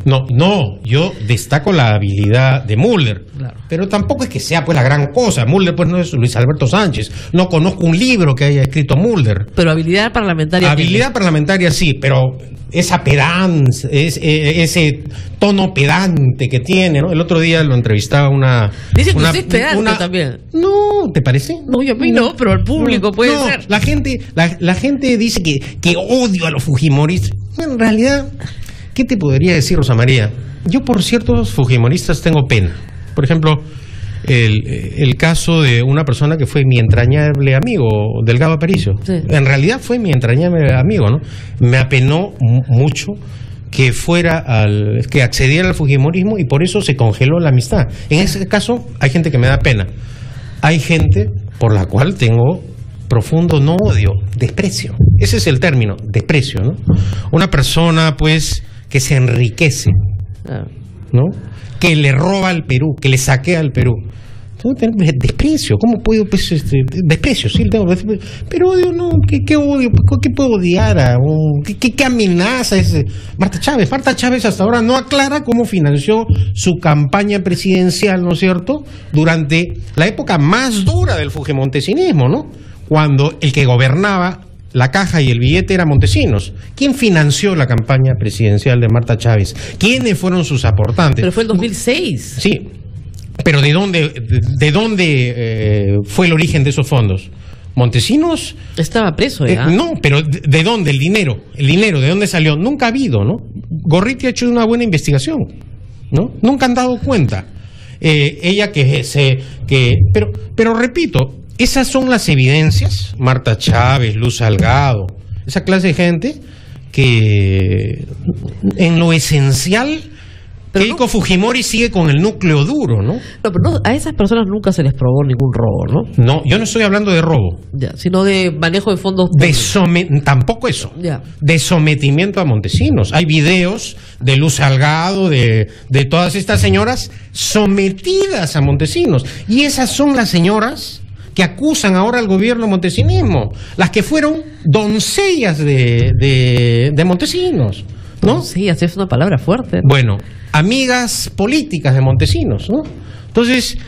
No, yo destaco la habilidad de Mulder. Claro. Pero tampoco es que sea pues la gran cosa. Mulder pues no es Luis Alberto Sánchez. No conozco un libro que haya escrito Mulder.
Pero habilidad parlamentaria.
Habilidad parlamentaria sí, pero esa pedancia, ese tono pedante que tiene, ¿no? El otro día lo entrevistaba una...
Dice que usted es pedante también.
No, ¿te parece?
No, yo a mí no, pero al público puede ser.
La gente dice que odio a los fujimoristas. En realidad, ¿qué te podría decir, Rosa María? Yo por ciertos fujimoristas tengo pena. Por ejemplo, el caso de una persona que fue mi entrañable amigo, Delgado Aparicio. Sí. En realidad fue mi entrañable amigo, ¿no? Me apenó mucho que que accediera al fujimorismo, y por eso se congeló la amistad. En ese caso hay gente que me da pena. Hay gente por la cual tengo profundo no odio, desprecio. Ese es el término, desprecio, ¿no? Una persona pues que se enriquece, ¿no? Que le roba al Perú, que le saquea al Perú. Tengo que tener desprecio. ¿Cómo puedo? Pues, desprecio, sí, tengo. Pero odio, no. ¿Qué odio? ¿Qué puedo odiar? ¿Qué amenaza es Marta Chávez? Marta Chávez hasta ahora no aclara cómo financió su campaña presidencial, ¿no es cierto?, durante la época más dura del fujimontesinismo, ¿no? Cuando el que gobernaba la caja y el billete era Montesinos. ¿Quién financió la campaña presidencial de Marta Chávez? ¿Quiénes fueron sus aportantes?
Pero fue en 2006.
Sí. Pero ¿de dónde fue el origen de esos fondos? ¿Montesinos?
Estaba preso, ¿ya?
No, pero ¿de dónde? El dinero, ¿de dónde salió? Nunca ha habido, ¿no? Gorriti ha hecho una buena investigación, ¿no? Nunca han dado cuenta. Ella pero repito, esas son las evidencias. Marta Chávez, Luz Salgado, esa clase de gente que en lo esencial... Keiko Fujimori sigue con el núcleo duro, ¿no?
No, pero a esas personas nunca se les probó ningún robo, ¿no?
No, yo no estoy hablando de robo.
Ya, sino de manejo de fondos.
Tampoco eso.
Ya.
De sometimiento a Montesinos. Hay videos de Luz Salgado, de todas estas señoras sometidas a Montesinos. Y esas son las señoras que acusan ahora al gobierno montesinismo. Las que fueron doncellas de Montesinos, ¿no?
Sí, así es una palabra fuerte, ¿no?
Bueno, amigas políticas de Montesinos, ¿no? Entonces,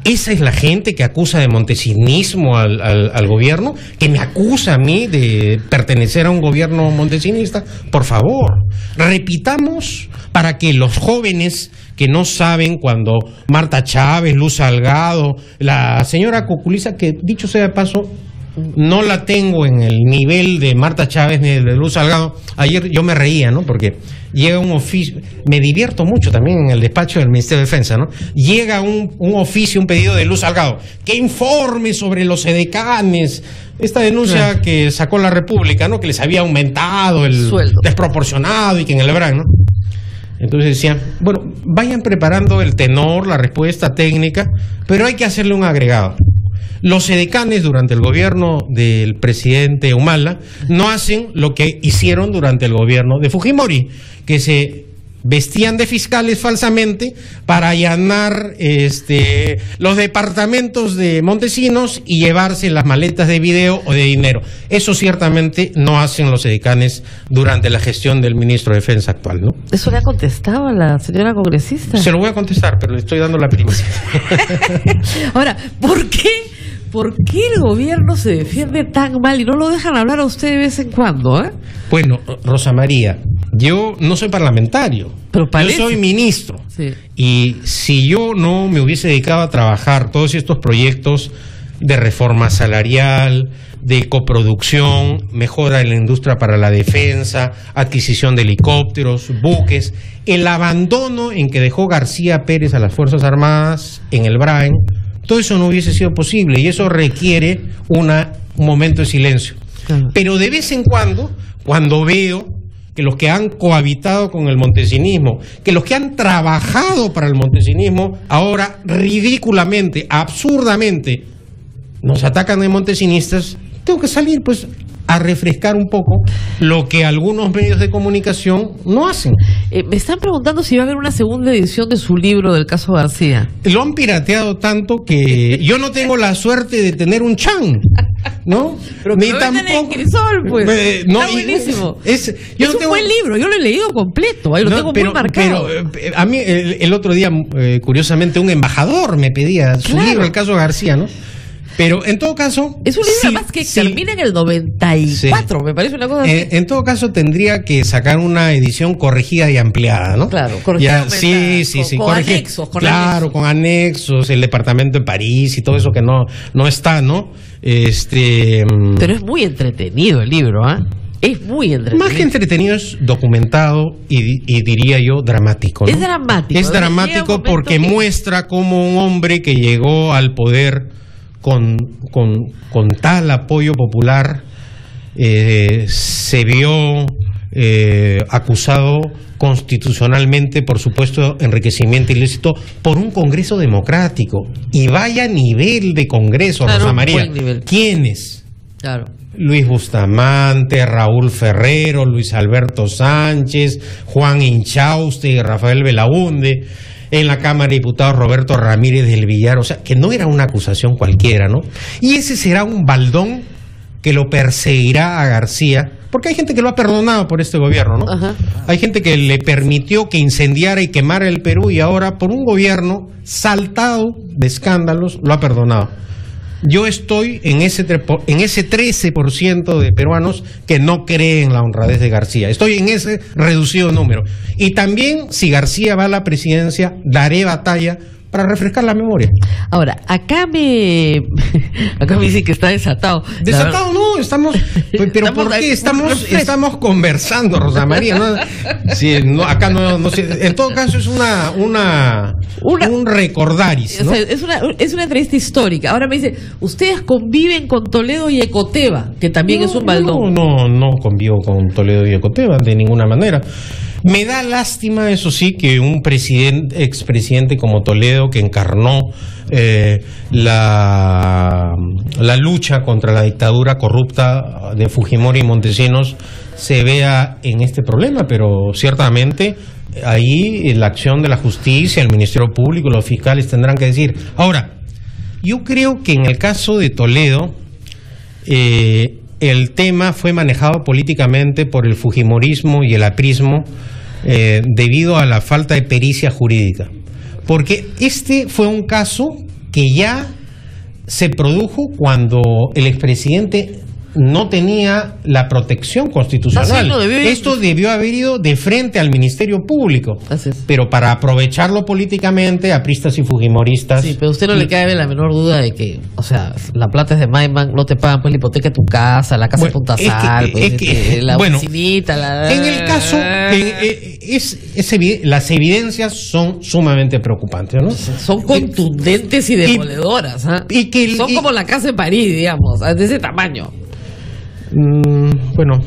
esa es la gente que acusa de montesinismo al gobierno, que me acusa a mí de pertenecer a un gobierno montesinista. Por favor, repitamos para que los jóvenes que no saben, cuando Marta Chávez, Luz Salgado, la señora Cuculiza, que dicho sea de paso, no la tengo en el nivel de Marta Chávez ni de Luz Salgado. Ayer yo me reía, ¿no? Porque llega un oficio, me divierto mucho también en el despacho del Ministerio de Defensa, ¿no? Llega un oficio, un pedido de Luz Salgado, que informe sobre los edecanes, esta denuncia que sacó la República, ¿no? Que les había aumentado el
sueldo
desproporcionado y que en el verano, ¿no? Entonces decían, bueno, vayan preparando el tenor, la respuesta técnica, pero hay que hacerle un agregado. Los edecanes durante el gobierno del presidente Humala no hacen lo que hicieron durante el gobierno de Fujimori, que se vestían de fiscales falsamente para allanar los departamentos de Montesinos y llevarse las maletas de video o de dinero. Eso ciertamente no hacen los edecanes durante la gestión del ministro de Defensa actual, ¿no?
¿Eso le ha contestado a la señora congresista?
Se lo voy a contestar, pero le estoy dando la primicia.
Ahora, ¿por qué el gobierno se defiende tan mal y no lo dejan hablar a usted de vez en cuando, eh?
Bueno, Rosa María, yo no soy parlamentario,
pero parece.
Yo soy ministro.
Sí.
Y si yo no me hubiese dedicado a trabajar todos estos proyectos de reforma salarial, de coproducción, mejora en la industria para la defensa, adquisición de helicópteros, buques, el abandono en que dejó García Pérez a las Fuerzas Armadas en el Braen, todo eso no hubiese sido posible y eso requiere un momento de silencio.
Claro.
Pero de vez en cuando veo que los que han cohabitado con el montesinismo, que los que han trabajado para el montesinismo, ahora ridículamente, absurdamente, nos atacan de montesinistas, tengo que salir pues a refrescar un poco lo que algunos medios de comunicación no hacen.
Me están preguntando si va a haber una segunda edición de su libro del caso García.
Lo han pirateado tanto que yo no tengo la suerte de tener un chan, ¿no?
Pero
ni tampoco.
Crisol, pues.
No,
está buenísimo.
Es
un buen libro, yo lo he leído completo, ahí lo tengo muy marcado.
Pero a mí el otro día, curiosamente, un embajador me pedía su libro, el caso García, ¿no? Pero en todo caso...
Es un libro más que termina en el 94, me parece una cosa así.
En todo caso tendría que sacar una edición corregida y ampliada, ¿no?
Claro, corregida.
Sí.
Con anexos.
Con anexos, el departamento en París y todo eso que no está, ¿no?
Pero es muy entretenido el libro, ¿ah? Es muy entretenido.
Más que entretenido, es documentado y diría yo dramático, ¿no?
Es dramático.
Es dramático porque muestra cómo un hombre que llegó al poder con tal apoyo popular se vio acusado constitucionalmente por supuesto enriquecimiento ilícito por un Congreso democrático. Y vaya nivel de Congreso, claro, Rosa María. ¿Quiénes?
Claro.
Luis Bustamante, Raúl Ferrero, Luis Alberto Sánchez, Juan Inchauste y Rafael Belaúnde. en la Cámara de Diputados Roberto Ramírez del Villar, o sea, que no era una acusación cualquiera, ¿no? Y ese será un baldón que lo perseguirá a García, porque hay gente que lo ha perdonado por este gobierno, ¿no?
Ajá.
Hay gente que le permitió que incendiara y quemara el Perú y ahora por un gobierno saltado de escándalos lo ha perdonado. Yo estoy en ese 13% de peruanos que no creen en la honradez de García. Estoy en ese reducido número. Y también, si García va a la presidencia, daré batalla para refrescar la memoria.
Ahora, acá me dicen que está desatado.
Desatado no, estamos... Pero ¿por qué? Estamos conversando, Rosa María. ¿No? Sí, no, acá no sé. En todo caso es un recordaris, ¿no?
Es una entrevista histórica. Ahora me dice, ustedes conviven con Toledo y Ecoteva, que también es un baldón.
No convivo con Toledo y Ecoteva de ninguna manera. Me da lástima, eso sí, que un expresidente como Toledo, que encarnó la lucha contra la dictadura corrupta de Fujimori y Montesinos, se vea en este problema, pero ciertamente ahí la acción de la justicia, el Ministerio Público, los fiscales tendrán que decir. Ahora, yo creo que en el caso de Toledo, el tema fue manejado políticamente por el fujimorismo y el aprismo debido a la falta de pericia jurídica. Porque este fue un caso que ya se produjo cuando el expresidente no tenía la protección constitucional. Esto debió haber ido de frente al Ministerio Público. Pero para aprovecharlo políticamente, apristas y fujimoristas...
Sí, pero a usted no le cabe la menor duda de que, o sea, la plata es de Maiman, no te pagan pues la hipoteca de tu casa, la casa de Punta Sal, la oficinita...
En el caso, las evidencias son sumamente preocupantes, ¿no?
Son contundentes y demoledoras, son como la casa de París, digamos, de ese tamaño.
Bueno,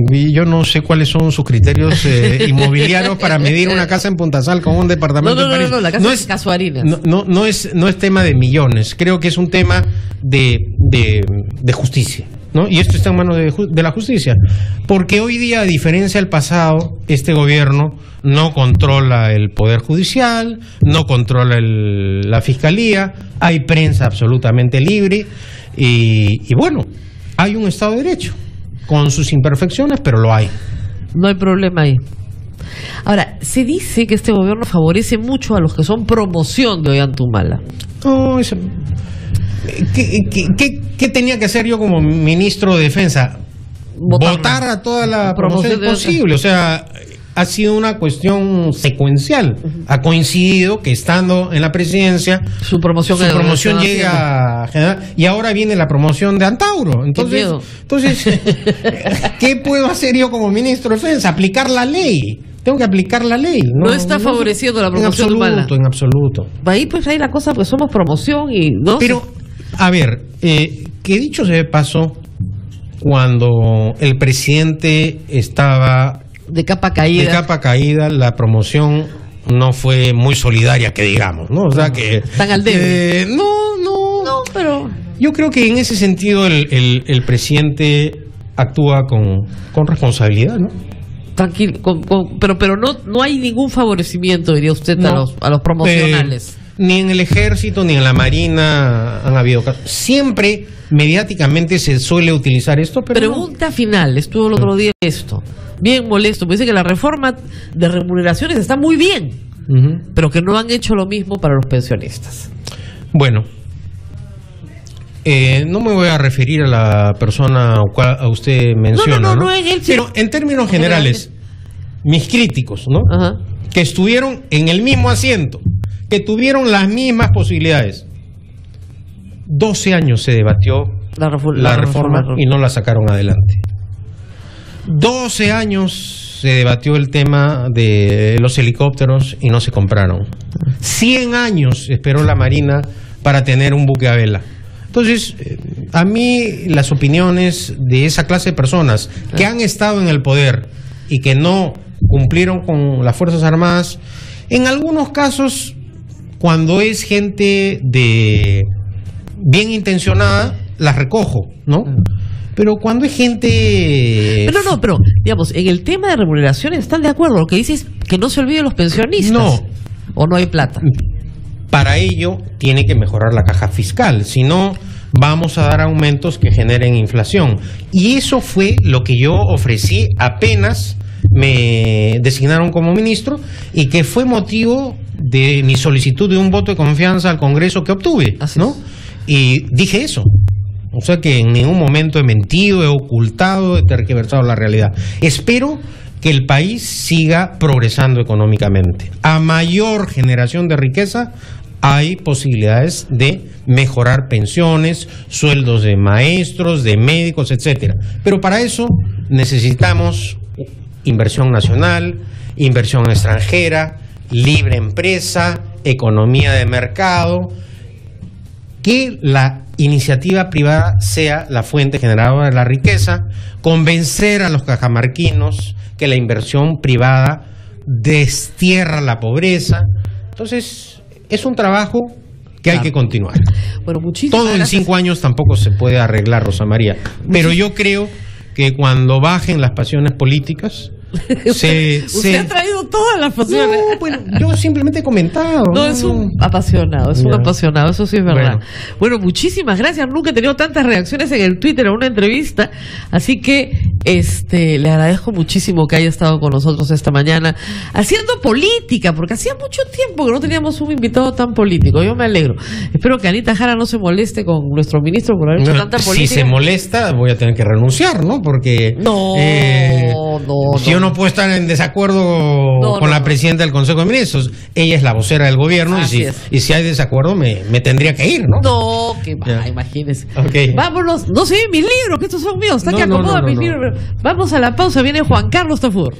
yo no sé cuáles son sus criterios inmobiliarios para medir una casa en Punta Sal con un departamento en París.
No, la casa es Casuarinas.
No es tema de millones, creo que es un tema de justicia, ¿no? Y esto está en manos de la justicia, porque hoy día, a diferencia del pasado, este gobierno no controla el Poder Judicial, no controla la Fiscalía, hay prensa absolutamente libre y bueno, hay un Estado de Derecho, con sus imperfecciones, pero lo hay.
No hay problema ahí. Ahora, se dice que este gobierno favorece mucho a los que son promoción de Ollantumala.
No, ¿Qué tenía que hacer yo como ministro de Defensa? Votar a toda la promoción posible. O sea, ha sido una cuestión secuencial. Ha coincidido que estando en la presidencia su promoción llega a generar, y ahora viene la promoción de Antauro. Entonces ¿qué puedo hacer yo como ministro de Defensa? Aplicar la ley. Tengo que aplicar la ley.
No está favoreciendo la promoción humana.
En absoluto.
Ahí pues hay la cosa, pues somos promoción y no.
Pero, a ver, que dicho sea de paso, cuando el presidente estaba
de capa caída,
la promoción no fue muy solidaria, que digamos, ¿no? O sea que...
Están al debe.
No, pero... Yo creo que en ese sentido el presidente actúa con responsabilidad, ¿no?
Tranquilo, pero no hay ningún favorecimiento, diría usted, a los promocionales.
Ni en el Ejército ni en la Marina han habido casos. Siempre mediáticamente se suele utilizar esto, pero...
Pregunta final, estuvo el otro día esto, bien molesto, me dice que la reforma de remuneraciones está muy bien, pero que no han hecho lo mismo para los pensionistas.
Bueno, no me voy a referir a la persona a usted menciona, ¿no? En él, pero en términos generales, mis críticos, ¿no? Que estuvieron en el mismo asiento, que tuvieron las mismas posibilidades. 12 años se debatió la reforma y no la sacaron adelante. 12 años se debatió el tema de los helicópteros y no se compraron. 100 años esperó la Marina para tener un buque a vela. Entonces, a mí las opiniones de esa clase de personas que han estado en el poder y que no cumplieron con las Fuerzas Armadas, en algunos casos, cuando es gente bien intencionada, las recojo, ¿no? Pero cuando es gente...
Pero digamos, en el tema de remuneraciones están de acuerdo. Lo que dice es que no se olviden los pensionistas. ¿O no hay plata?
Para ello tiene que mejorar la caja fiscal, si no vamos a dar aumentos que generen inflación. Y eso fue lo que yo ofrecí apenas me designaron como ministro y que fue motivo de mi solicitud de un voto de confianza al Congreso que obtuve, ¿no? Y dije eso. O sea que en ningún momento he mentido, he ocultado, he tergiversado la realidad. Espero que el país siga progresando económicamente. A mayor generación de riqueza, hay posibilidades de mejorar pensiones, sueldos de maestros, de médicos, etcétera. Pero para eso necesitamos inversión nacional, inversión extranjera, libre empresa, economía de mercado, que la iniciativa privada sea la fuente generadora de la riqueza, convencer a los cajamarquinos que la inversión privada destierra la pobreza. Entonces, es un trabajo que hay que continuar.
Bueno, muchísimas
Todo en 5 años tampoco se puede arreglar, Rosa María. Pero yo creo que cuando bajen las pasiones políticas,
Usted ha traído todas las pasiones.
No, bueno, yo simplemente he comentado.
No, es un apasionado, es un apasionado, eso sí es verdad. Bueno, muchísimas gracias. Nunca he tenido tantas reacciones en el Twitter a una entrevista, así que le agradezco muchísimo que haya estado con nosotros esta mañana haciendo política, porque hacía mucho tiempo que no teníamos un invitado tan político. Yo me alegro. Espero que Anita Jara no se moleste con nuestro ministro por haber hecho tanta política.
Si se molesta, voy a tener que renunciar, ¿no? Porque
no.
Si yo no puedo estar en desacuerdo con la presidenta del Consejo de Ministros, ella es la vocera del gobierno y si hay desacuerdo me tendría que ir, ¿no?
No, que va, imagínese.
Okay.
Vámonos, no se ven mis libros, que estos son míos, está que acomoda mis libros. Vamos a la pausa, viene Juan Carlos Tafur.